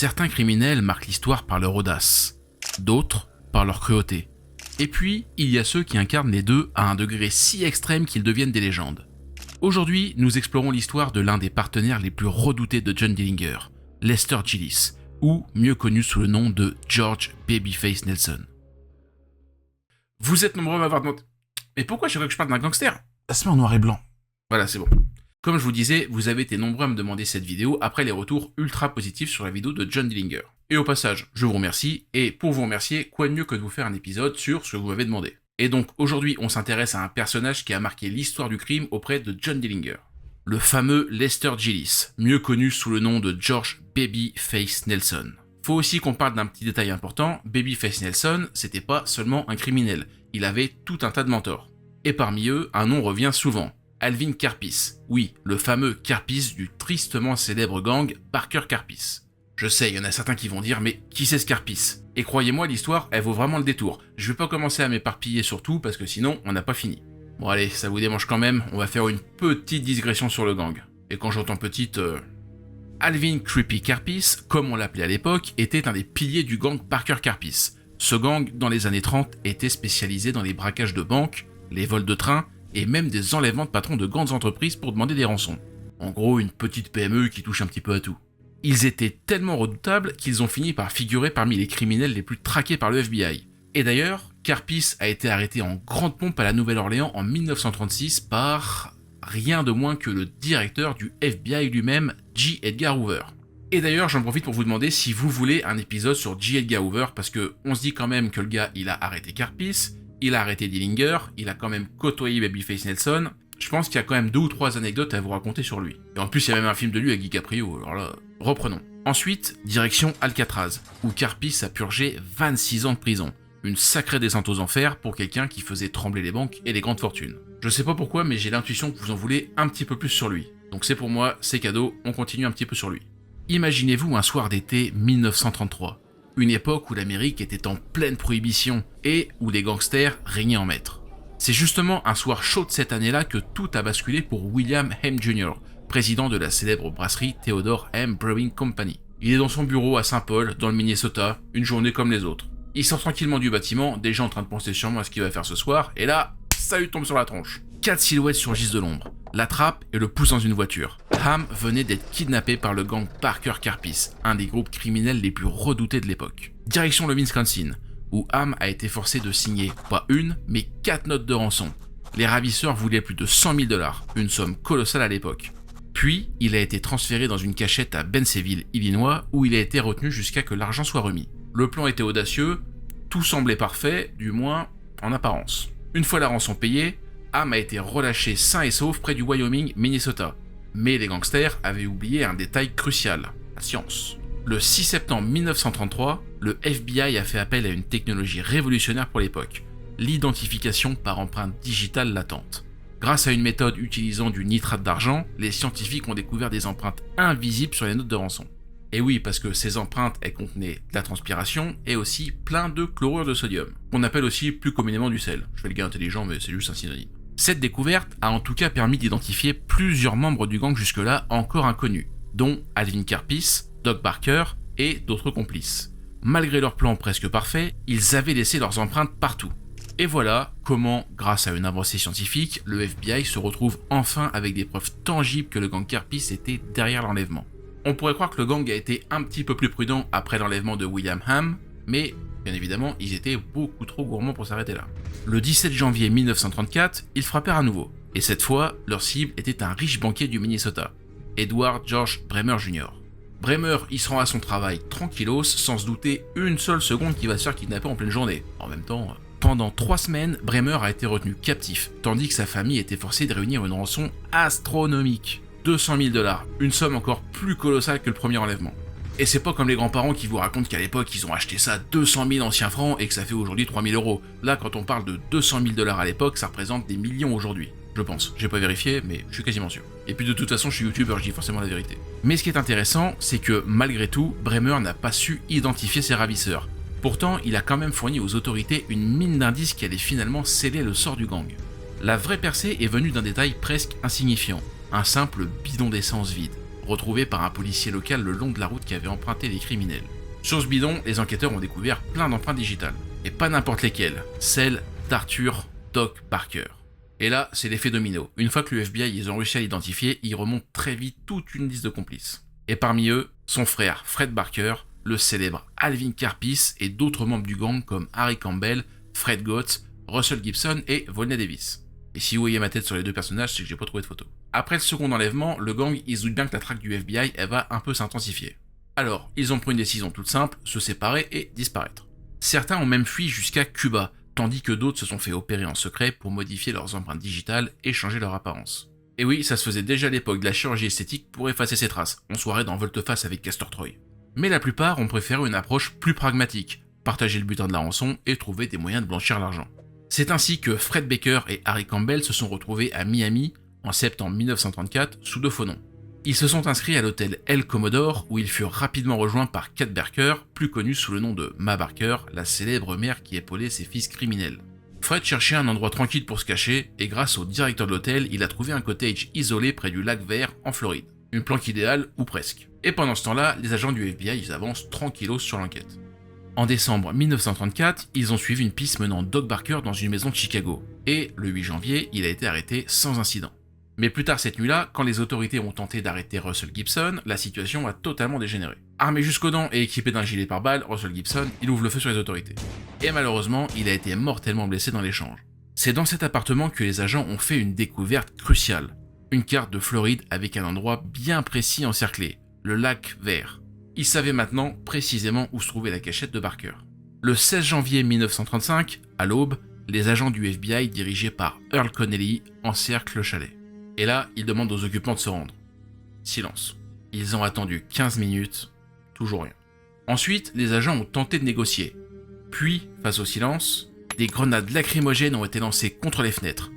Certains criminels marquent l'histoire par leur audace, d'autres par leur cruauté. Et puis, il y a ceux qui incarnent les deux à un degré si extrême qu'ils deviennent des légendes. Aujourd'hui, nous explorons l'histoire de l'un des partenaires les plus redoutés de John Dillinger, Lester Gillis, ou mieux connu sous le nom de George Babyface Nelson. Vous êtes nombreux à m'avoir demandé « Mais pourquoi chaque fois que je parle d'un gangster, ça se met en noir et blanc ?» Voilà, c'est bon. Comme je vous disais, vous avez été nombreux à me demander cette vidéo après les retours ultra positifs sur la vidéo de John Dillinger. Et au passage, je vous remercie, et pour vous remercier, quoi de mieux que de vous faire un épisode sur ce que vous m'avez demandé. Et donc aujourd'hui, on s'intéresse à un personnage qui a marqué l'histoire du crime auprès de John Dillinger. Le fameux Lester Gillis, mieux connu sous le nom de George Babyface Nelson. Faut aussi qu'on parle d'un petit détail important, Babyface Nelson, c'était pas seulement un criminel, il avait tout un tas de mentors. Et parmi eux, un nom revient souvent. Alvin Karpis, oui, le fameux Karpis du tristement célèbre gang Parker Karpis. Je sais, il y en a certains qui vont dire, mais qui c'est ce Karpis? Et croyez-moi, l'histoire, elle vaut vraiment le détour. Je vais pas commencer à m'éparpiller sur tout, parce que sinon, on n'a pas fini. Bon allez, ça vous démange quand même, on va faire une petite digression sur le gang. Et quand j'entends petite... Alvin Creepy Karpis, comme on l'appelait à l'époque, était un des piliers du gang Parker Karpis. Ce gang, dans les années 30, était spécialisé dans les braquages de banques, les vols de trains, et même des enlèvements de patrons de grandes entreprises pour demander des rançons. En gros, une petite PME qui touche un petit peu à tout. Ils étaient tellement redoutables qu'ils ont fini par figurer parmi les criminels les plus traqués par le FBI. Et d'ailleurs, Karpis a été arrêté en grande pompe à la Nouvelle-Orléans en 1936 par rien de moins que le directeur du FBI lui-même, J. Edgar Hoover. Et d'ailleurs, j'en profite pour vous demander si vous voulez un épisode sur J. Edgar Hoover, parce que on se dit quand même que le gars, il a arrêté Karpis, il a arrêté Dillinger, il a quand même côtoyé Babyface Nelson. Je pense qu'il y a quand même 2 ou 3 anecdotes à vous raconter sur lui. Et en plus, il y a même un film de lui avec DiCaprio, alors là, reprenons. Ensuite, direction Alcatraz, où Karpis a purgé 26 ans de prison. Une sacrée descente aux enfers pour quelqu'un qui faisait trembler les banques et les grandes fortunes. Je sais pas pourquoi, mais j'ai l'intuition que vous en voulez un petit peu plus sur lui. Donc c'est pour moi, c'est cadeau, on continue un petit peu sur lui. Imaginez-vous un soir d'été 1933. Une époque où l'Amérique était en pleine prohibition et où les gangsters régnaient en maître. C'est justement un soir chaud de cette année-là que tout a basculé pour William M. Jr., président de la célèbre brasserie Theodore M. Brewing Company. Il est dans son bureau à Saint-Paul, dans le Minnesota, une journée comme les autres. Il sort tranquillement du bâtiment, déjà en train de penser sûrement à ce qu'il va faire ce soir, et là, ça lui tombe sur la tronche. 4 silhouettes surgissent de l'ombre, l'attrapent et le poussent dans une voiture. Ham venait d'être kidnappé par le gang Parker Karpis, un des groupes criminels les plus redoutés de l'époque. Direction le Wisconsin, où Ham a été forcé de signer pas une, mais 4 notes de rançon. Les ravisseurs voulaient plus de 100 000 $, une somme colossale à l'époque. Puis, il a été transféré dans une cachette à Bensenville, Illinois, où il a été retenu jusqu'à que l'argent soit remis. Le plan était audacieux, tout semblait parfait, du moins en apparence. Une fois la rançon payée, Ham a été relâché sain et sauf près du Wyoming, Minnesota. Mais les gangsters avaient oublié un détail crucial, la science. Le 6 septembre 1933, le FBI a fait appel à une technologie révolutionnaire pour l'époque, l'identification par empreinte digitale latente. Grâce à une méthode utilisant du nitrate d'argent, les scientifiques ont découvert des empreintes invisibles sur les notes de rançon. Et oui, parce que ces empreintes, elles contenaient de la transpiration et aussi plein de chlorure de sodium, qu'on appelle aussi plus communément du sel. Je fais le gars intelligent, mais c'est juste un synonyme. Cette découverte a en tout cas permis d'identifier plusieurs membres du gang jusque-là encore inconnus, dont Alvin Karpis, Doc Barker et d'autres complices. Malgré leur plan presque parfait, ils avaient laissé leurs empreintes partout. Et voilà comment, grâce à une avancée scientifique, le FBI se retrouve enfin avec des preuves tangibles que le gang Karpis était derrière l'enlèvement. On pourrait croire que le gang a été un petit peu plus prudent après l'enlèvement de William Ham, mais bien évidemment, ils étaient beaucoup trop gourmands pour s'arrêter là. Le 17 janvier 1934, ils frappèrent à nouveau, et cette fois, leur cible était un riche banquier du Minnesota, Edward George Bremer Jr. Bremer y se rend à son travail tranquillos, sans se douter une seule seconde qu'il va se faire kidnapper en pleine journée. En même temps, pendant 3 semaines, Bremer a été retenu captif, tandis que sa famille était forcée de réunir une rançon astronomique. 200 000 $, une somme encore plus colossale que le premier enlèvement. Et c'est pas comme les grands-parents qui vous racontent qu'à l'époque ils ont acheté ça 200 000 anciens francs et que ça fait aujourd'hui 3 000 €. Là, quand on parle de 200 000 $ à l'époque, ça représente des millions aujourd'hui. Je pense. J'ai pas vérifié, mais je suis quasiment sûr. Et puis de toute façon, je suis youtubeur, je dis forcément la vérité. Mais ce qui est intéressant, c'est que malgré tout, Bremer n'a pas su identifier ses ravisseurs. Pourtant, il a quand même fourni aux autorités une mine d'indices qui allait finalement sceller le sort du gang. La vraie percée est venue d'un détail presque insignifiant. Un simple bidon d'essence vide, retrouvés par un policier local le long de la route qui avait emprunté les criminels. Sur ce bidon, les enquêteurs ont découvert plein d'empreintes digitales. Et pas n'importe lesquelles, celles d'Arthur Doc Barker. Et là, c'est l'effet domino. Une fois que le FBI ils ont réussi à l'identifier, ils remontent très vite toute une liste de complices. Et parmi eux, son frère Fred Barker, le célèbre Alvin Karpis et d'autres membres du gang comme Harry Campbell, Fred Gotts, Russell Gibson et Volney Davis. Et si vous voyez ma tête sur les deux personnages, c'est que j'ai pas trouvé de photo. Après le second enlèvement, le gang il se doute bien que la traque du FBI elle va un peu s'intensifier. Alors, ils ont pris une décision toute simple, se séparer et disparaître. Certains ont même fui jusqu'à Cuba, tandis que d'autres se sont fait opérer en secret pour modifier leurs empreintes digitales et changer leur apparence. Et oui, ça se faisait déjà à l'époque de la chirurgie esthétique pour effacer ses traces, on se croirait dans Volte-Face avec Castor Troy. Mais la plupart ont préféré une approche plus pragmatique, partager le butin de la rançon et trouver des moyens de blanchir l'argent. C'est ainsi que Fred Baker et Harry Campbell se sont retrouvés à Miami en septembre 1934 sous deux faux noms. Ils se sont inscrits à l'hôtel El Commodore où ils furent rapidement rejoints par Kat Barker, plus connue sous le nom de Ma Barker, la célèbre mère qui épaulait ses fils criminels. Fred cherchait un endroit tranquille pour se cacher et grâce au directeur de l'hôtel, il a trouvé un cottage isolé près du lac Vert en Floride. Une planque idéale ou presque. Et pendant ce temps-là, les agents du FBI ils avancent tranquillos sur l'enquête. En décembre 1934, ils ont suivi une piste menant Doc Barker dans une maison de Chicago. Et le 8 janvier, il a été arrêté sans incident. Mais plus tard cette nuit-là, quand les autorités ont tenté d'arrêter Russell Gibson, la situation a totalement dégénéré. Armé jusqu'aux dents et équipé d'un gilet pare-balles, Russell Gibson, il ouvre le feu sur les autorités. Et malheureusement, il a été mortellement blessé dans l'échange. C'est dans cet appartement que les agents ont fait une découverte cruciale. Une carte de Floride avec un endroit bien précis encerclé, le lac Vert. Ils savaient maintenant précisément où se trouvait la cachette de Barker. Le 16 janvier 1935, à l'aube, les agents du FBI dirigés par Earl Connelly encerclent le chalet. Et là, ils demandent aux occupants de se rendre. Silence. Ils ont attendu 15 minutes, toujours rien. Ensuite, les agents ont tenté de négocier. Puis, face au silence, des grenades lacrymogènes ont été lancées contre les fenêtres.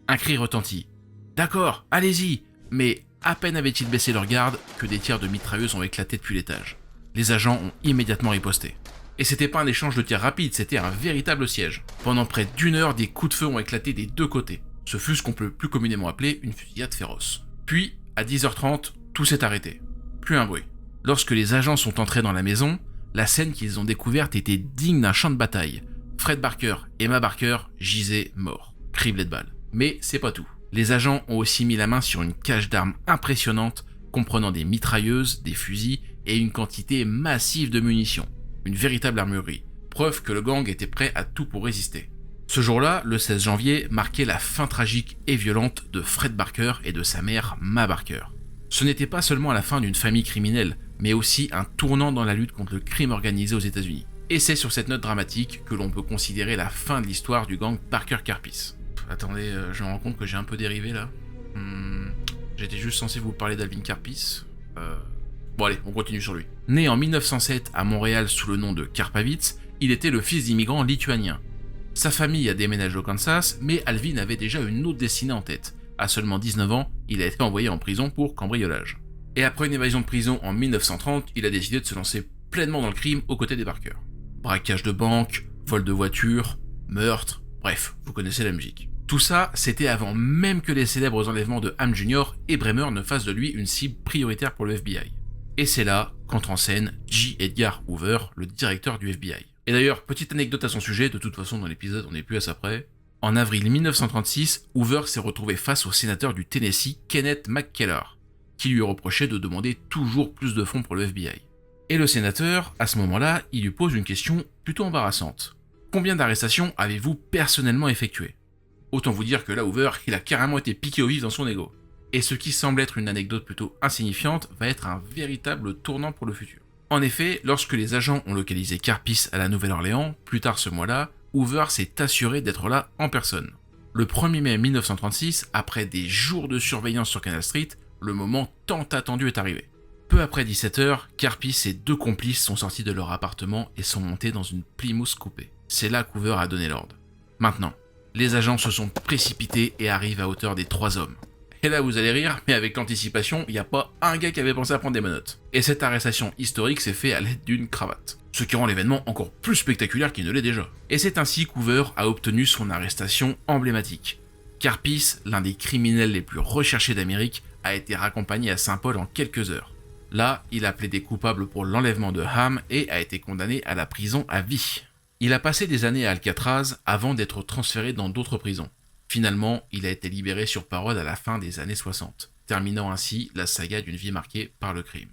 Un cri retentit. « D'accord, allez-y !» Mais à peine avaient-ils baissé leur garde que des tirs de mitrailleuses ont éclaté depuis l'étage. Les agents ont immédiatement riposté. Et c'était pas un échange de tirs rapides, c'était un véritable siège. Pendant près d'une heure, des coups de feu ont éclaté des deux côtés. Ce fut ce qu'on peut plus communément appeler une fusillade féroce. Puis, à 10h30, tout s'est arrêté. Plus un bruit. Lorsque les agents sont entrés dans la maison, la scène qu'ils ont découverte était digne d'un champ de bataille. Fred Barker et Ma Barker gisaient morts, criblés de balles. Mais c'est pas tout. Les agents ont aussi mis la main sur une cache d'armes impressionnante, comprenant des mitrailleuses, des fusils et une quantité massive de munitions. Une véritable armurerie. Preuve que le gang était prêt à tout pour résister. Ce jour-là, le 16 janvier, marquait la fin tragique et violente de Fred Barker et de sa mère Ma Barker. Ce n'était pas seulement la fin d'une famille criminelle, mais aussi un tournant dans la lutte contre le crime organisé aux États-Unis. Et c'est sur cette note dramatique que l'on peut considérer la fin de l'histoire du gang Barker Karpis. Attendez, je me rends compte que j'ai un peu dérivé là. J'étais juste censé vous parler d'Alvin Karpis. Bon allez, on continue sur lui. Né en 1907 à Montréal sous le nom de Karpavitz, il était le fils d'immigrants lituaniens. Sa famille a déménagé au Kansas, mais Alvin avait déjà une autre destinée en tête. À seulement 19 ans, il a été envoyé en prison pour cambriolage. Et après une évasion de prison en 1930, il a décidé de se lancer pleinement dans le crime aux côtés des Barker. Braquage de banque, vol de voiture, meurtre, bref, vous connaissez la musique. Tout ça, c'était avant même que les célèbres enlèvements de Ham Jr. et Bremer ne fassent de lui une cible prioritaire pour le FBI. Et c'est là qu'entre en scène J. Edgar Hoover, le directeur du FBI. Et d'ailleurs, petite anecdote à son sujet, de toute façon dans l'épisode on n'est plus à ça près. En avril 1936, Hoover s'est retrouvé face au sénateur du Tennessee, Kenneth McKellar, qui lui reprochait de demander toujours plus de fonds pour le FBI. Et le sénateur, à ce moment-là, il lui pose une question plutôt embarrassante. Combien d'arrestations avez-vous personnellement effectuées ? Autant vous dire que là, Hoover, il a carrément été piqué au vif dans son ego. Et ce qui semble être une anecdote plutôt insignifiante va être un véritable tournant pour le futur. En effet, lorsque les agents ont localisé Karpis à la Nouvelle-Orléans, plus tard ce mois-là, Hoover s'est assuré d'être là en personne. Le 1er mai 1936, après des jours de surveillance sur Canal Street, le moment tant attendu est arrivé. Peu après 17h, Karpis et deux complices sont sortis de leur appartement et sont montés dans une Plymouth coupée. C'est là qu'Hoover a donné l'ordre. Maintenant, les agents se sont précipités et arrivent à hauteur des 3 hommes. Et là vous allez rire, mais avec l'anticipation, il n'y a pas un gars qui avait pensé à prendre des menottes. Et cette arrestation historique s'est faite à l'aide d'une cravate. Ce qui rend l'événement encore plus spectaculaire qu'il ne l'est déjà. Et c'est ainsi qu'Hoover a obtenu son arrestation emblématique. Karpis, l'un des criminels les plus recherchés d'Amérique, a été raccompagné à Saint-Paul en quelques heures. Là, il a plaidé coupable pour l'enlèvement de Ham et a été condamné à la prison à vie. Il a passé des années à Alcatraz avant d'être transféré dans d'autres prisons. Finalement, il a été libéré sur parole à la fin des années 60, terminant ainsi la saga d'une vie marquée par le crime.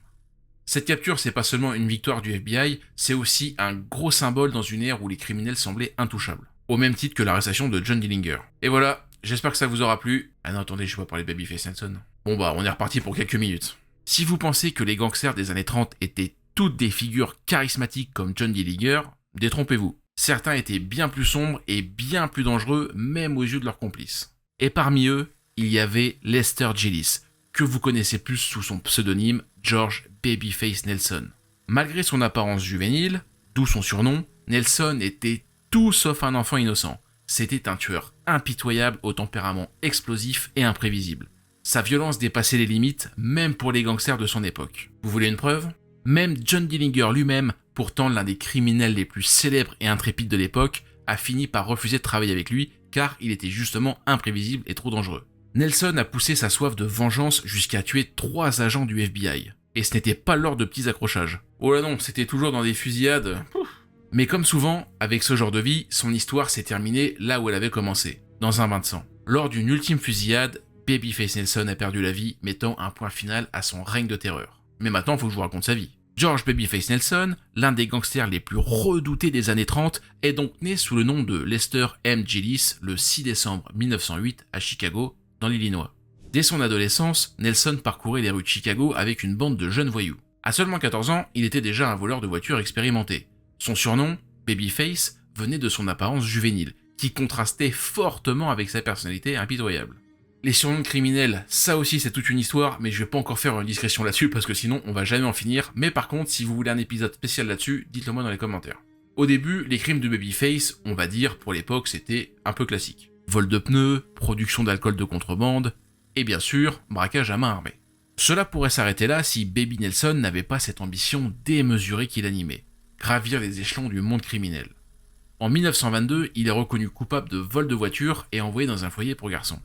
Cette capture, c'est pas seulement une victoire du FBI, c'est aussi un gros symbole dans une ère où les criminels semblaient intouchables. Au même titre que l'arrestation de John Dillinger. Et voilà, j'espère que ça vous aura plu. Ah non, attendez, je vais pas parler de Babyface Nelson. Bon bah, on est reparti pour quelques minutes. Si vous pensez que les gangsters des années 30 étaient toutes des figures charismatiques comme John Dillinger, détrompez-vous. Certains étaient bien plus sombres et bien plus dangereux, même aux yeux de leurs complices. Et parmi eux, il y avait Lester Gillis, que vous connaissez plus sous son pseudonyme George Babyface Nelson. Malgré son apparence juvénile, d'où son surnom, Nelson était tout sauf un enfant innocent. C'était un tueur impitoyable au tempérament explosif et imprévisible. Sa violence dépassait les limites, même pour les gangsters de son époque. Vous voulez une preuve ? Même John Dillinger lui-même, pourtant l'un des criminels les plus célèbres et intrépides de l'époque, a fini par refuser de travailler avec lui car il était justement imprévisible et trop dangereux. Nelson a poussé sa soif de vengeance jusqu'à tuer 3 agents du FBI. Et ce n'était pas lors de petits accrochages. Oh là non, c'était toujours dans des fusillades. Mais comme souvent, avec ce genre de vie, son histoire s'est terminée là où elle avait commencé, dans un bain de sang. Lors d'une ultime fusillade, Babyface Nelson a perdu la vie, mettant un point final à son règne de terreur. Mais maintenant, il faut que je vous raconte sa vie. George Babyface Nelson, l'un des gangsters les plus redoutés des années 30, est donc né sous le nom de Lester M. Gillis le 6 décembre 1908 à Chicago, dans l'Illinois. Dès son adolescence, Nelson parcourait les rues de Chicago avec une bande de jeunes voyous. À seulement 14 ans, il était déjà un voleur de voitures expérimenté. Son surnom, Babyface, venait de son apparence juvénile, qui contrastait fortement avec sa personnalité impitoyable. Les surnoms criminels, ça aussi c'est toute une histoire, mais je vais pas encore faire une discrétion là-dessus parce que sinon on va jamais en finir, mais par contre si vous voulez un épisode spécial là-dessus, dites-le moi dans les commentaires. Au début, les crimes de Babyface, on va dire pour l'époque c'était un peu classique. Vol de pneus, production d'alcool de contrebande, et bien sûr, braquage à main armée. Cela pourrait s'arrêter là si Baby Nelson n'avait pas cette ambition démesurée qui l'animait, gravir les échelons du monde criminel. En 1922, il est reconnu coupable de vol de voiture et envoyé dans un foyer pour garçons.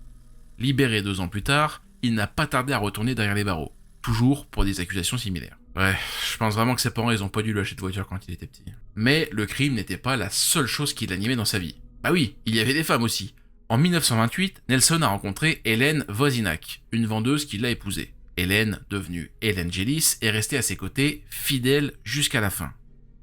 Libéré 2 ans plus tard, il n'a pas tardé à retourner derrière les barreaux, toujours pour des accusations similaires. Ouais, je pense vraiment que ses parents ils ont pas dû lui acheter de voiture quand il était petit. Mais le crime n'était pas la seule chose qui l'animait dans sa vie. Ah oui, il y avait des femmes aussi. En 1928, Nelson a rencontré Helen Wozniak, une vendeuse qui l'a épousée. Helen, devenue Helen Gillis, est restée à ses côtés, fidèle jusqu'à la fin.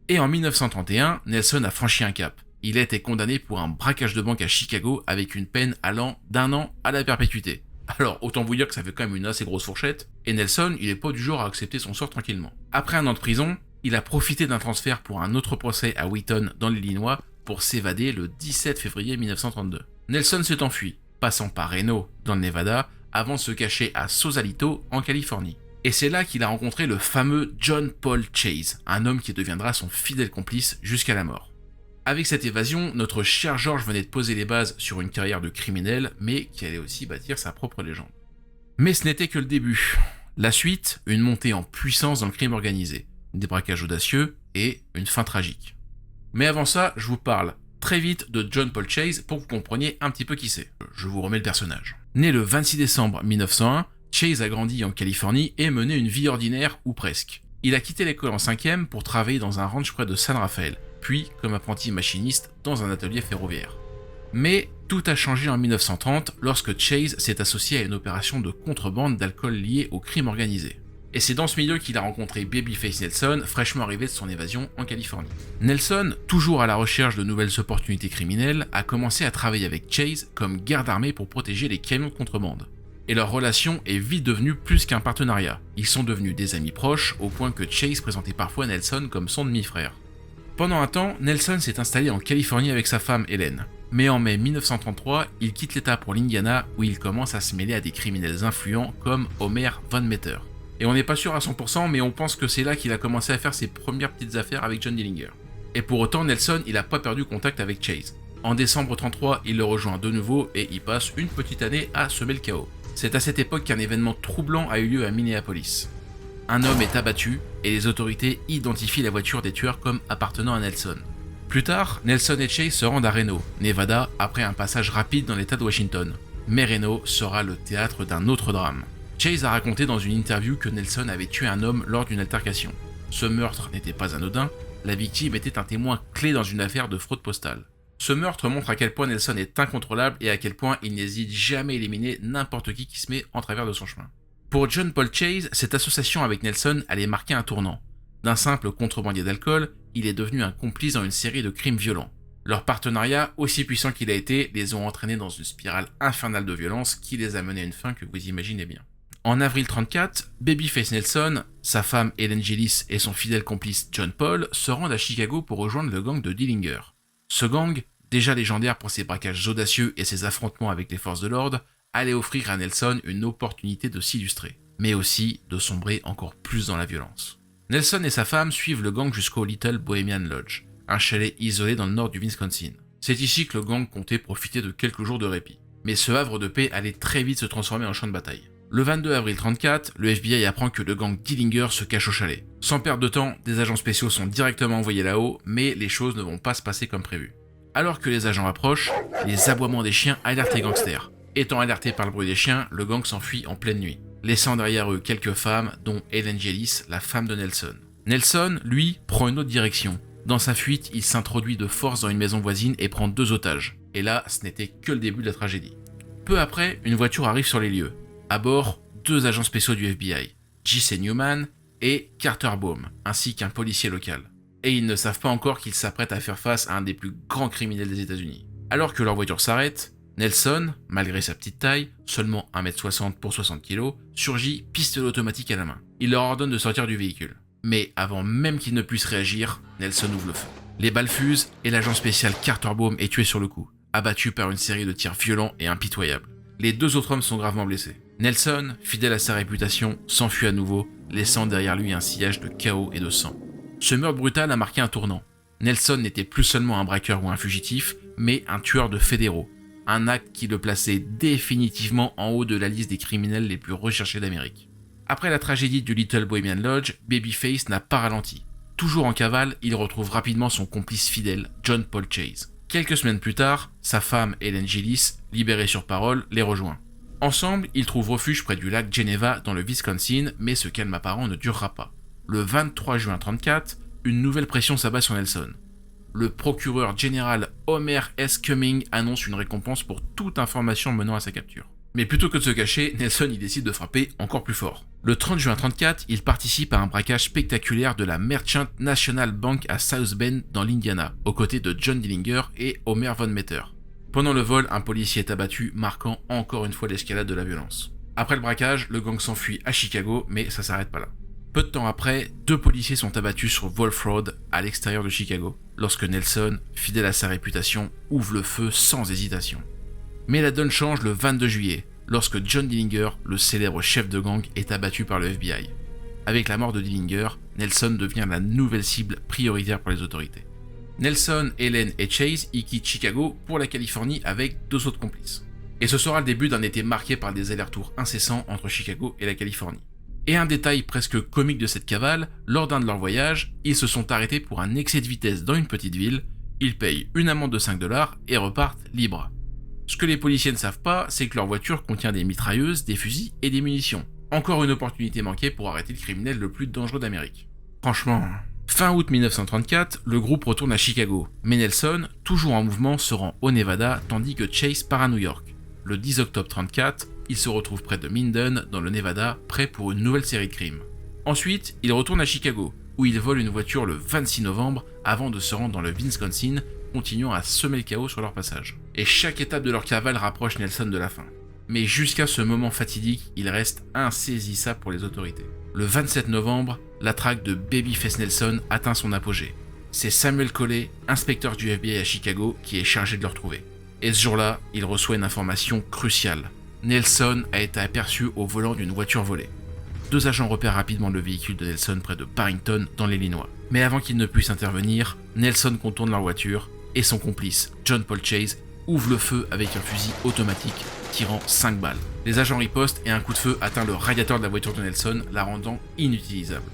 Et en 1931, Nelson a franchi un cap. Il a été condamné pour un braquage de banque à Chicago avec une peine allant d'1 an à la perpétuité. Alors, autant vous dire que ça fait quand même une assez grosse fourchette, et Nelson, il est pas du genre à accepter son sort tranquillement. Après 1 an de prison, il a profité d'un transfert pour un autre procès à Wheaton, dans l'Illinois, pour s'évader le 17 février 1932. Nelson s'est enfui, passant par Reno, dans le Nevada, avant de se cacher à Sausalito, en Californie. Et c'est là qu'il a rencontré le fameux John Paul Chase, un homme qui deviendra son fidèle complice jusqu'à la mort. Avec cette évasion, notre cher George venait de poser les bases sur une carrière de criminel, mais qui allait aussi bâtir sa propre légende. Mais ce n'était que le début. La suite, une montée en puissance dans le crime organisé, des braquages audacieux et une fin tragique. Mais avant ça, je vous parle très vite de John Paul Chase pour que vous compreniez un petit peu qui c'est. Je vous remets le personnage. Né le 26 décembre 1901, Chase a grandi en Californie et mené une vie ordinaire ou presque. Il a quitté l'école en 5e pour travailler dans un ranch près de San Rafael, puis comme apprenti machiniste dans un atelier ferroviaire. Mais tout a changé en 1930 lorsque Chase s'est associé à une opération de contrebande d'alcool liée au crime organisé. Et c'est dans ce milieu qu'il a rencontré Babyface Nelson, fraîchement arrivé de son évasion en Californie. Nelson, toujours à la recherche de nouvelles opportunités criminelles, a commencé à travailler avec Chase comme garde armée pour protéger les camions de contrebande. Et leur relation est vite devenue plus qu'un partenariat. Ils sont devenus des amis proches, au point que Chase présentait parfois Nelson comme son demi-frère. Pendant un temps, Nelson s'est installé en Californie avec sa femme Helen. Mais en mai 1933, il quitte l'État pour l'Indiana où il commence à se mêler à des criminels influents comme Homer Van Meter. Et on n'est pas sûr à 100%, mais on pense que c'est là qu'il a commencé à faire ses premières petites affaires avec John Dillinger. Et pour autant, Nelson, il n'a pas perdu contact avec Chase. En décembre 1933, il le rejoint de nouveau et y passe une petite année à semer le chaos. C'est à cette époque qu'un événement troublant a eu lieu à Minneapolis. Un homme est abattu et les autorités identifient la voiture des tueurs comme appartenant à Nelson. Plus tard, Nelson et Chase se rendent à Reno, Nevada, après un passage rapide dans l'état de Washington. Mais Reno sera le théâtre d'un autre drame. Chase a raconté dans une interview que Nelson avait tué un homme lors d'une altercation. Ce meurtre n'était pas anodin, la victime était un témoin clé dans une affaire de fraude postale. Ce meurtre montre à quel point Nelson est incontrôlable et à quel point il n'hésite jamais à éliminer n'importe qui se met en travers de son chemin. Pour John Paul Chase, cette association avec Nelson allait marquer un tournant. D'un simple contrebandier d'alcool, il est devenu un complice dans une série de crimes violents. Leur partenariat, aussi puissant qu'il a été, les ont entraînés dans une spirale infernale de violence qui les a menés à une fin que vous imaginez bien. En avril 1934, Babyface Nelson, sa femme Helen Gillis et son fidèle complice John Paul se rendent à Chicago pour rejoindre le gang de Dillinger. Ce gang, déjà légendaire pour ses braquages audacieux et ses affrontements avec les forces de l'ordre, allait offrir à Nelson une opportunité de s'illustrer, mais aussi de sombrer encore plus dans la violence. Nelson et sa femme suivent le gang jusqu'au Little Bohemian Lodge, un chalet isolé dans le nord du Wisconsin. C'est ici que le gang comptait profiter de quelques jours de répit. Mais ce havre de paix allait très vite se transformer en champ de bataille. Le 22 avril 1934, le FBI apprend que le gang Dillinger se cache au chalet. Sans perdre de temps, des agents spéciaux sont directement envoyés là-haut, mais les choses ne vont pas se passer comme prévu. Alors que les agents approchent, les aboiements des chiens alertent les gangsters. Étant alertés par le bruit des chiens, le gang s'enfuit en pleine nuit, laissant derrière eux quelques femmes, dont Helen Gillis, la femme de Nelson. Nelson, lui, prend une autre direction. Dans sa fuite, il s'introduit de force dans une maison voisine et prend 2 otages. Et là, ce n'était que le début de la tragédie. Peu après, une voiture arrive sur les lieux. À bord, 2 agents spéciaux du FBI, J.C. Newman et Carter Baum, ainsi qu'un policier local. Et ils ne savent pas encore qu'ils s'apprêtent à faire face à un des plus grands criminels des États-Unis. Alors que leur voiture s'arrête, Nelson, malgré sa petite taille, seulement 1m60 pour 60 kg, surgit pistolet automatique à la main. Il leur ordonne de sortir du véhicule. Mais avant même qu'ils ne puissent réagir, Nelson ouvre le feu. Les balles fusent et l'agent spécial Carter Baum est tué sur le coup, abattu par une série de tirs violents et impitoyables. Les 2 autres hommes sont gravement blessés. Nelson, fidèle à sa réputation, s'enfuit à nouveau, laissant derrière lui un sillage de chaos et de sang. Ce meurtre brutal a marqué un tournant. Nelson n'était plus seulement un braqueur ou un fugitif, mais un tueur de fédéraux. Un acte qui le plaçait définitivement en haut de la liste des criminels les plus recherchés d'Amérique. Après la tragédie du Little Bohemian Lodge, Babyface n'a pas ralenti. Toujours en cavale, il retrouve rapidement son complice fidèle, John Paul Chase. Quelques semaines plus tard, sa femme Helen Gillis, libérée sur parole, les rejoint. Ensemble, ils trouvent refuge près du lac Geneva dans le Wisconsin, mais ce calme apparent ne durera pas. Le 23 juin 1934, une nouvelle pression s'abat sur Nelson. Le procureur général Homer S. Cumming annonce une récompense pour toute information menant à sa capture. Mais plutôt que de se cacher, Nelson y décide de frapper encore plus fort. Le 30 juin 1934, il participe à un braquage spectaculaire de la Merchant National Bank à South Bend dans l'Indiana, aux côtés de John Dillinger et Homer Von Metter. Pendant le vol, un policier est abattu, marquant encore une fois l'escalade de la violence. Après le braquage, le gang s'enfuit à Chicago, mais ça s'arrête pas là. Peu de temps après, 2 policiers sont abattus sur Wolf Road, à l'extérieur de Chicago, lorsque Nelson, fidèle à sa réputation, ouvre le feu sans hésitation. Mais la donne change le 22 juillet, lorsque John Dillinger, le célèbre chef de gang, est abattu par le FBI. Avec la mort de Dillinger, Nelson devient la nouvelle cible prioritaire pour les autorités. Nelson, Helen et Chase y quittent Chicago pour la Californie avec 2 autres complices. Et ce sera le début d'un été marqué par des allers-retours incessants entre Chicago et la Californie. Et un détail presque comique de cette cavale, lors d'un de leurs voyages, ils se sont arrêtés pour un excès de vitesse dans une petite ville, ils payent une amende de $5 et repartent libres. Ce que les policiers ne savent pas, c'est que leur voiture contient des mitrailleuses, des fusils et des munitions. Encore une opportunité manquée pour arrêter le criminel le plus dangereux d'Amérique. Franchement... Fin août 1934, le groupe retourne à Chicago, mais Nelson, toujours en mouvement, se rend au Nevada tandis que Chase part à New York. Le 10 octobre 1934, il se retrouve près de Minden, dans le Nevada, prêt pour une nouvelle série de crimes. Ensuite, il retourne à Chicago, où il vole une voiture le 26 novembre avant de se rendre dans le Wisconsin, continuant à semer le chaos sur leur passage. Et chaque étape de leur cavale rapproche Nelson de la fin. Mais jusqu'à ce moment fatidique, il reste insaisissable pour les autorités. Le 27 novembre, la traque de Babyface Nelson atteint son apogée. C'est Samuel Coley, inspecteur du FBI à Chicago, qui est chargé de le retrouver. Et ce jour-là, il reçoit une information cruciale. Nelson a été aperçu au volant d'une voiture volée. 2 agents repèrent rapidement le véhicule de Nelson près de Barrington, dans l'Illinois. Mais avant qu'ils ne puissent intervenir, Nelson contourne leur voiture et son complice, John Paul Chase, ouvre le feu avec un fusil automatique, tirant 5 balles. Les agents ripostent et un coup de feu atteint le radiateur de la voiture de Nelson, la rendant inutilisable.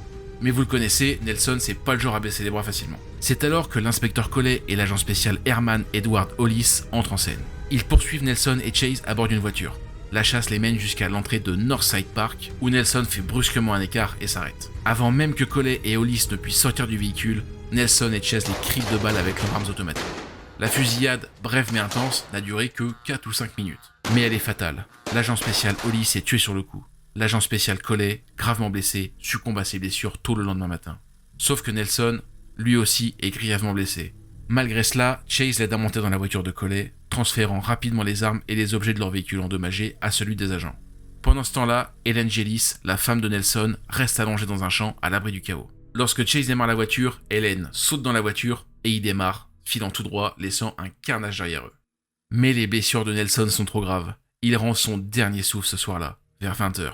Mais vous le connaissez, Nelson c'est pas le genre à baisser les bras facilement. C'est alors que l'inspecteur Coley et l'agent spécial Herman Edward Hollis entrent en scène. Ils poursuivent Nelson et Chase à bord d'une voiture. La chasse les mène jusqu'à l'entrée de Northside Park, où Nelson fait brusquement un écart et s'arrête. Avant même que Coley et Hollis ne puissent sortir du véhicule, Nelson et Chase les criblent de balles avec leurs armes automatiques. La fusillade, brève mais intense, n'a duré que 4 ou 5 minutes. Mais elle est fatale. L'agent spécial Hollis est tué sur le coup. L'agent spécial Coley, gravement blessé, succombe à ses blessures tôt le lendemain matin. Sauf que Nelson, lui aussi, est grièvement blessé. Malgré cela, Chase l'aide à monter dans la voiture de Coley, transférant rapidement les armes et les objets de leur véhicule endommagé à celui des agents. Pendant ce temps-là, Helen Gillis, la femme de Nelson, reste allongée dans un champ à l'abri du chaos. Lorsque Chase démarre la voiture, Helen saute dans la voiture et y démarre, filant tout droit, laissant un carnage derrière eux. Mais les blessures de Nelson sont trop graves. Il rend son dernier souffle ce soir-là, vers 20h.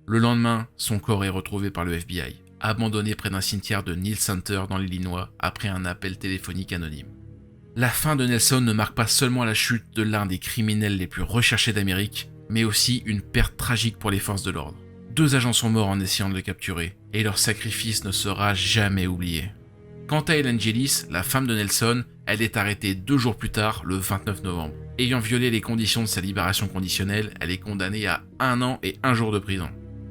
Le lendemain, son corps est retrouvé par le FBI, abandonné près d'un cimetière de Neal Center dans l'Illinois après un appel téléphonique anonyme. La fin de Nelson ne marque pas seulement la chute de l'un des criminels les plus recherchés d'Amérique, mais aussi une perte tragique pour les forces de l'ordre. 2 agents sont morts en essayant de le capturer, et leur sacrifice ne sera jamais oublié. Quant à Helen Gillis, la femme de Nelson, elle est arrêtée 2 jours plus tard, le 29 novembre. Ayant violé les conditions de sa libération conditionnelle, elle est condamnée à 1 an et 1 jour de prison.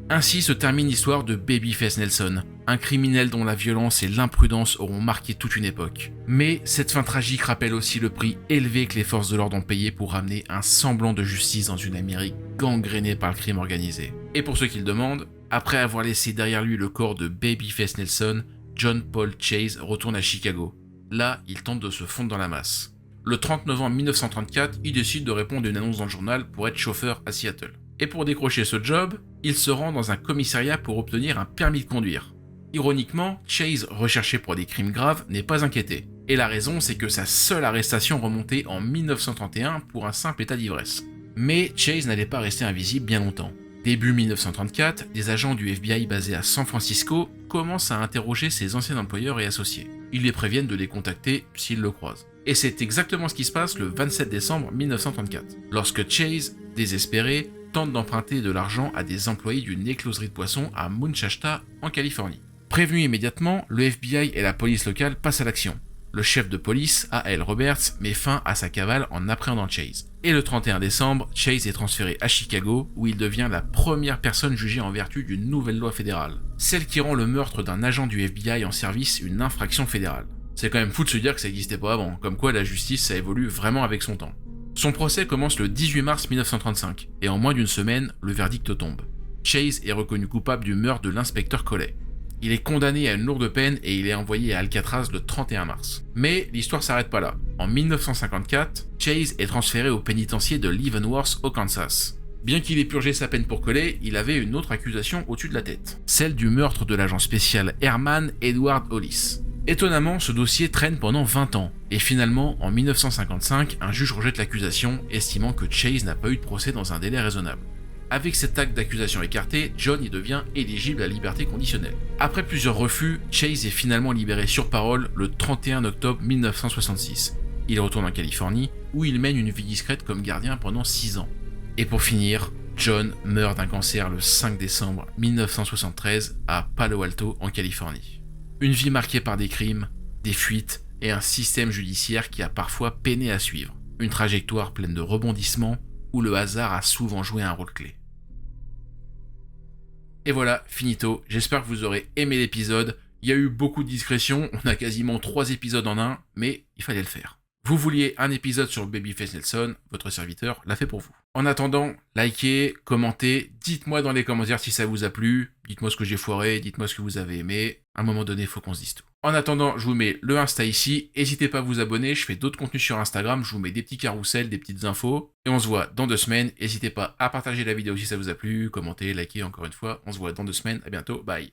Ainsi se termine l'histoire de Babyface Nelson, un criminel dont la violence et l'imprudence auront marqué toute une époque. Mais cette fin tragique rappelle aussi le prix élevé que les forces de l'ordre ont payé pour ramener un semblant de justice dans une Amérique gangrénée par le crime organisé. Et pour ceux qui le demandent, après avoir laissé derrière lui le corps de Babyface Nelson, John Paul Chase retourne à Chicago. Là, il tente de se fondre dans la masse. Le 30 novembre 1934, il décide de répondre à une annonce dans le journal pour être chauffeur à Seattle. Et pour décrocher ce job, il se rend dans un commissariat pour obtenir un permis de conduire. Ironiquement, Chase, recherché pour des crimes graves, n'est pas inquiété. Et la raison, c'est que sa seule arrestation remontait en 1931 pour un simple état d'ivresse. Mais Chase n'allait pas rester invisible bien longtemps. Début 1934, des agents du FBI basés à San Francisco commencent à interroger ses anciens employeurs et associés. Ils les préviennent de les contacter s'ils le croisent. Et c'est exactement ce qui se passe le 27 décembre 1934, lorsque Chase, désespéré, tente d'emprunter de l'argent à des employés d'une écloserie de poissons à Munchashta, en Californie. Prévenu immédiatement, le FBI et la police locale passent à l'action. Le chef de police, A.L. Roberts, met fin à sa cavale en appréhendant Chase. Et le 31 décembre, Chase est transféré à Chicago, où il devient la première personne jugée en vertu d'une nouvelle loi fédérale, celle qui rend le meurtre d'un agent du FBI en service une infraction fédérale. C'est quand même fou de se dire que ça n'existait pas avant, comme quoi la justice ça évolue vraiment avec son temps. Son procès commence le 18 mars 1935, et en moins d'une semaine, le verdict tombe. Chase est reconnu coupable du meurtre de l'inspecteur Coley. Il est condamné à une lourde peine et il est envoyé à Alcatraz le 31 mars. Mais l'histoire s'arrête pas là. En 1954, Chase est transféré au pénitencier de Leavenworth au Kansas. Bien qu'il ait purgé sa peine pour Coley, il avait une autre accusation au-dessus de la tête. Celle du meurtre de l'agent spécial Herman Edward Hollis. Étonnamment, ce dossier traîne pendant 20 ans, et finalement, en 1955, un juge rejette l'accusation, estimant que Chase n'a pas eu de procès dans un délai raisonnable. Avec cet acte d'accusation écarté, John y devient éligible à la liberté conditionnelle. Après plusieurs refus, Chase est finalement libéré sur parole le 31 octobre 1966. Il retourne en Californie, où il mène une vie discrète comme gardien pendant 6 ans. Et pour finir, John meurt d'un cancer le 5 décembre 1973 à Palo Alto, en Californie. Une vie marquée par des crimes, des fuites et un système judiciaire qui a parfois peiné à suivre. Une trajectoire pleine de rebondissements où le hasard a souvent joué un rôle clé. Et voilà, finito, j'espère que vous aurez aimé l'épisode. Il y a eu beaucoup de discrétion, on a quasiment 3 épisodes en un, mais il fallait le faire. Vous vouliez un épisode sur Babyface Nelson, votre serviteur l'a fait pour vous. En attendant, likez, commentez, dites-moi dans les commentaires si ça vous a plu, dites-moi ce que j'ai foiré, dites-moi ce que vous avez aimé, à un moment donné, il faut qu'on se dise tout. En attendant, je vous mets le Insta ici, n'hésitez pas à vous abonner, je fais d'autres contenus sur Instagram, je vous mets des petits carousels, des petites infos, et on se voit dans 2 semaines, n'hésitez pas à partager la vidéo si ça vous a plu, commentez, likez encore une fois, on se voit dans 2 semaines, à bientôt, bye.